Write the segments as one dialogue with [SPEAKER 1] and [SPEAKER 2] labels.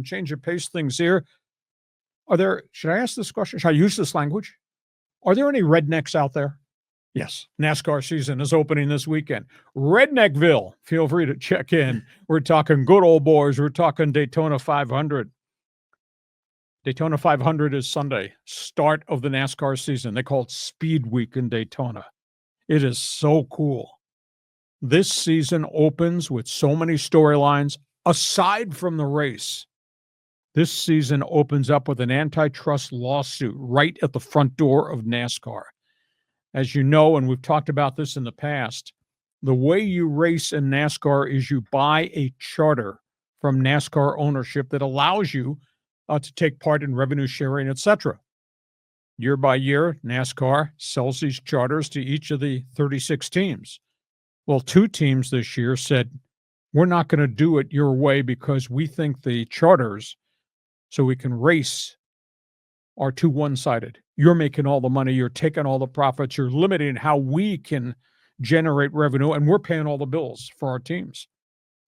[SPEAKER 1] change of pace things here. Should I ask this question? Should I use this language? Are there any rednecks out there? Yes, NASCAR season is opening this weekend. Redneckville, feel free to check in. We're talking good old boys. We're talking Daytona 500. Daytona 500 is Sunday, start of the NASCAR season. They call it Speed Week in Daytona. It is so cool. This season opens with so many storylines aside from the race. This season opens up with an antitrust lawsuit right at the front door of NASCAR. As you know, and we've talked about this in the past, the way you race in NASCAR is you buy a charter from NASCAR ownership that allows you to take part in revenue sharing, etc. Year by year, NASCAR sells these charters to each of the 36 teams. Well, 2 teams this year said, we're not going to do it your way because we think the charters, so we can race, are too one-sided. You're making all the money, you're taking all the profits, you're limiting how we can generate revenue, and we're paying all the bills for our teams.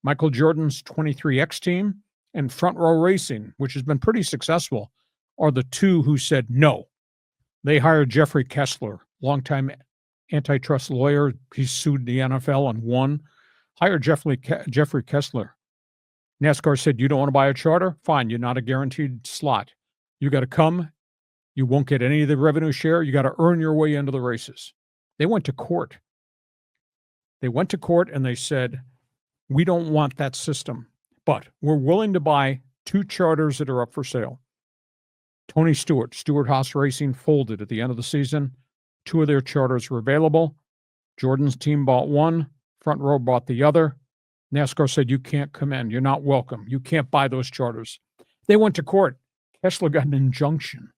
[SPEAKER 1] Michael Jordan's 23X team and Front Row Racing, which has been pretty successful, are the 2 who said no. They hired Jeffrey Kessler, longtime antitrust lawyer. He sued the NFL and won. Hired Jeffrey Kessler. NASCAR said, you don't want to buy a charter? Fine, you're not a guaranteed slot. You got to come. You won't get any of the revenue share. You got to earn your way into the races. They went to court. And they said, we don't want that system, but we're willing to buy 2 charters that are up for sale. Tony Stewart Haas Racing folded at the end of the season. 2 of their charters were available. Jordan's team bought 1. Front Row bought the other. NASCAR said, you can't come in. You're not welcome. You can't buy those charters. They went to court. Kessler got an injunction.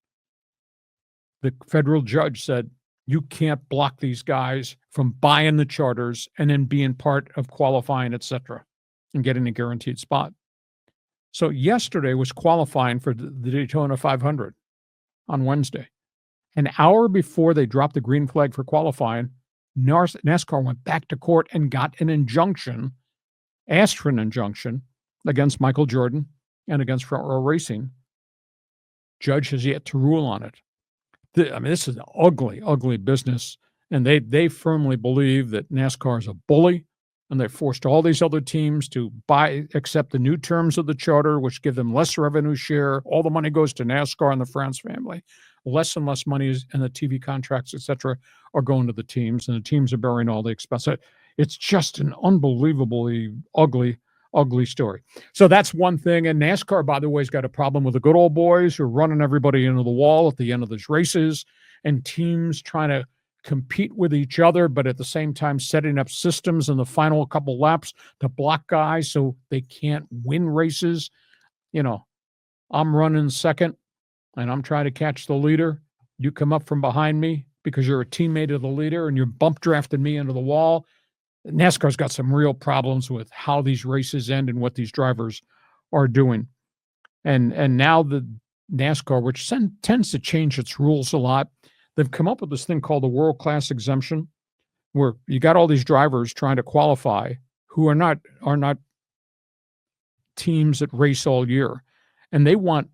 [SPEAKER 1] The federal judge said, you can't block these guys from buying the charters and then being part of qualifying, etc., and getting a guaranteed spot. So yesterday was qualifying for the Daytona 500 on Wednesday. An hour before they dropped the green flag for qualifying, NASCAR went back to court and got an injunction, asked for an injunction against Michael Jordan and against Front Row Racing. Judge has yet to rule on it. This is an ugly, ugly business, and they firmly believe that NASCAR is a bully, and they forced all these other teams to accept the new terms of the charter, which give them less revenue share. All the money goes to NASCAR and the France family. Less and less money and the TV contracts, et cetera, are going to the teams, and the teams are bearing all the expense. It's just an unbelievably ugly, ugly story. So that's one thing. And NASCAR, by the way, has got a problem with the good old boys who are running everybody into the wall at the end of these races, and teams trying to compete with each other, but at the same time setting up systems in the final couple laps to block guys so they can't win races. You know, I'm running second and I'm trying to catch the leader. You come up from behind me because you're a teammate of the leader and you're bump drafting me into the wall. NASCAR's got some real problems with how these races end and what these drivers are doing. And now the NASCAR, which tends to change its rules a lot, they've come up with this thing called the world-class exemption, where you got all these drivers trying to qualify who are not teams that race all year. And they want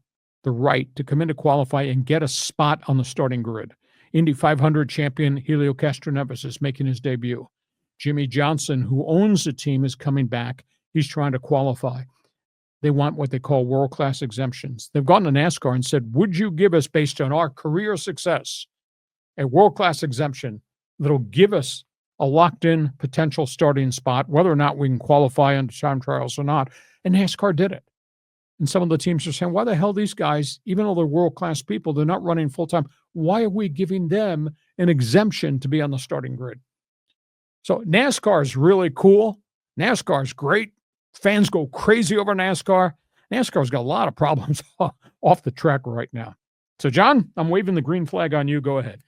[SPEAKER 1] the right to come in to qualify and get a spot on the starting grid. Indy 500 champion Helio Castroneves is making his debut. Jimmy Johnson, who owns the team, is coming back. He's trying to qualify. They want what they call world-class exemptions. They've gone to NASCAR and said, would you give us, based on our career success, a world-class exemption that'll give us a locked-in potential starting spot, whether or not we can qualify into time trials or not? And NASCAR did it. And some of the teams are saying, why the hell these guys, even though they're world-class people, they're not running full-time, why are we giving them an exemption to be on the starting grid? So NASCAR is really cool. NASCAR is great. Fans go crazy over NASCAR. NASCAR's got a lot of problems off the track right now. So, John, I'm waving the green flag on you. Go ahead.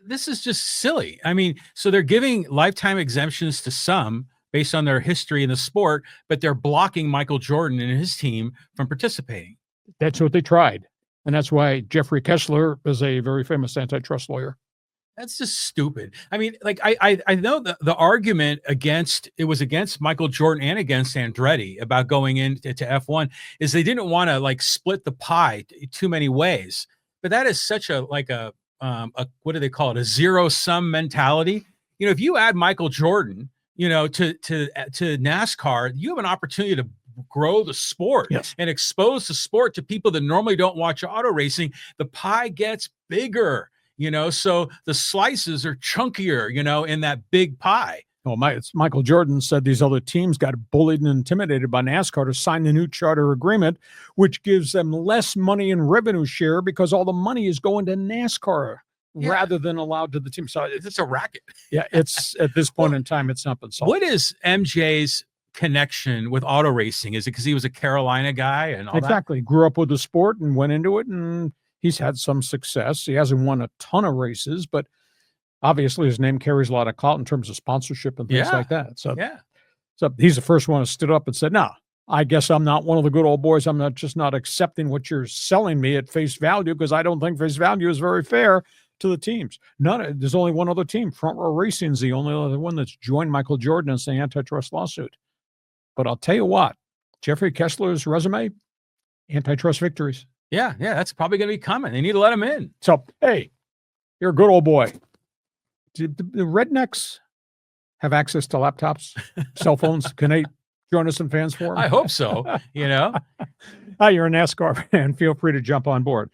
[SPEAKER 2] This is just silly. I mean, so they're giving lifetime exemptions to some based on their history in the sport, but they're blocking Michael Jordan and his team from participating.
[SPEAKER 1] That's what they tried. And that's why Jeffrey Kessler is a very famous antitrust lawyer.
[SPEAKER 2] That's just stupid. I mean, like I know the argument against Michael Jordan and against Andretti about going into F1 is they didn't want to like split the pie too many ways. But that is such a what do they call it? A zero sum mentality. You know, if you add Michael Jordan, you know, to NASCAR, you have an opportunity to grow the sport and expose the sport to people that normally don't watch auto racing. The pie gets bigger. You know, so the slices are chunkier, you know, in that big pie.
[SPEAKER 1] Well, Michael Jordan said these other teams got bullied and intimidated by NASCAR to sign the new charter agreement, which gives them less money in revenue share because all the money is going to NASCAR rather than allowed to the team. So
[SPEAKER 2] it's a racket.
[SPEAKER 1] Yeah, it's at this point in time, it's not been solved.
[SPEAKER 2] What is MJ's connection with auto racing? Is it because he was a Carolina guy and all that?
[SPEAKER 1] Exactly. Grew up with the sport and went into it, and he's had some success. He hasn't won a ton of races, but obviously his name carries a lot of clout in terms of sponsorship and things like that. So, so he's the first one who stood up and said, no, I guess I'm not one of the good old boys. I'm not accepting what you're selling me at face value because I don't think face value is very fair to the teams. There's only one other team. Front Row Racing is the only other one that's joined Michael Jordan in the antitrust lawsuit. But I'll tell you what, Jeffrey Kessler's resume, antitrust victories.
[SPEAKER 2] Yeah, that's probably going to be coming. They need to let him in.
[SPEAKER 1] So, hey, you're a good old boy. Do the rednecks have access to laptops, cell phones? Can they join us in Fans Forum?
[SPEAKER 2] I hope so, you know.
[SPEAKER 1] Hi, you're a NASCAR fan. Feel free to jump on board.